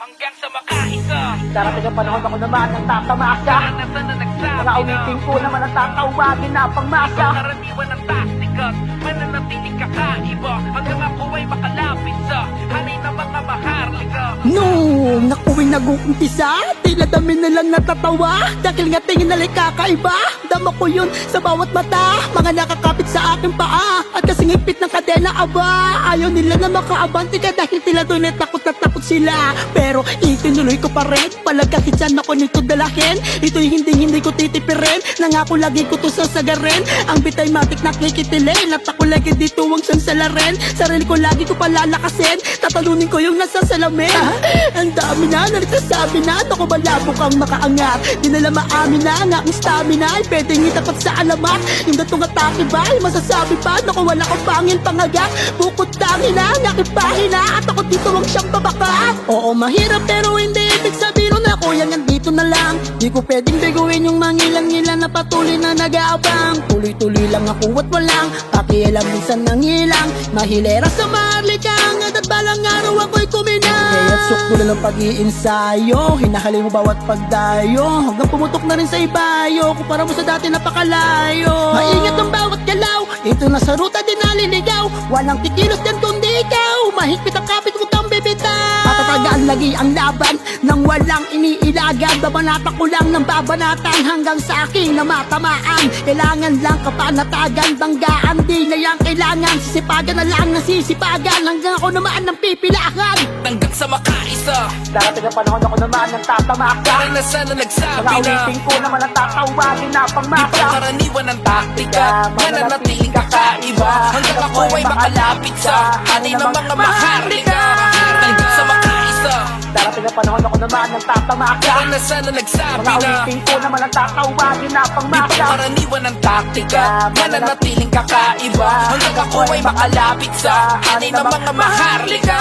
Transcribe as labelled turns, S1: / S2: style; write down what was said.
S1: hanggang sa makaisa.
S2: Darating ang panahon ako naman ang tatamasa.
S1: Karanasan na nagsabi
S2: Mga ulitin ko naman ang tatawagin na pangmasa.
S1: karaniwan ng taktikas, mananatiling kakaiba hanggang ako ay makalapit sa hanay ng mga maharlika.
S2: Nung nakuwing nag-uumpisa, tila dami nilang natatawa. Dahil nga tingin nala'y kakaiba. Dama ko yun sa bawat mata, mga nakakapit sa aking paa. At kasing higpit ng kadena, aba, ayaw nila na makaabanti ka. Dahil tila doon ay takot na takot sila. Pero itinuloy ko pa rin, palagkakitsan ako nito dalahin. Ito'y hindi ko titipirin, nangako lagi ko to sasagarin. Ang bitay matik nakikitilin, at ako lagi dito ang sansalarin. Sarili ko lagi ko palalakasin, tatalunin ko yung nasa salamin. Ang dami na nagsasabi na, ako malabo kang makaangat. Di nila maamin na nga ang stamina ay pwedeng itapat sa alamat. Yung gatong atake ba ay masasabi pa, naku wala kang pangil pangagat. Bukod tangi na, nakipahina, at ako dito ang siyang babakat. Oo mahirap pero hindi ibig sabihin na ako yan nandito na lang. Di ko pwedeng biguin yung mangilang-ngilang na patuloy na nag-aabang. Tuloy-tuloy lang ako at walang pakialam minsan nang hilang. Mahilera sa maharlikang at balang araw ako'y kuminang. Kaya't sukdo na lang pag-iinsayo, hinahali mo bawat pagdayo, hanggang pumutok na rin sa ibayo, kumpara mo sa dati napakalayo. Maingat ang bawat galaw, ito na sa ruta din naliligaw. Walang kikilos din kundi ikaw, mahigpit ang kapit mo kang bibitaw. Patatagaan lagi ang laban nang walang iniilagan. Babanata ko lang ng babanatan hanggang sa akin na matamaan. Kailangan lang kapanatagan, banggaan di na yan kailangan. Sisipagan na lang ng sisipagan hanggang ako naman ang pipilakan.
S1: Hanggang sa makaisa,
S2: Darating ang panahon ako naman ang tatamaka.
S1: karanasan na nagsabi na
S2: ulitin ko naman ang tatawagin na
S1: di
S2: pangmasa.
S1: pa karaniwan ng taktika, mananatiling kakaiba hanggang ako ay makalapit sa hanay ng mga maharlika. Hanggang sa makaisa,
S2: Darating ang panahon ako naman ang tatamaka.
S1: karanasan na nagsabi na
S2: ulitin ko naman ang tatawagin na
S1: di pa
S2: pangmasa.
S1: karaniwan ng taktika, mananatiling kakaiba hanggang ako ay makalapit sa hanay ng mga maharlika.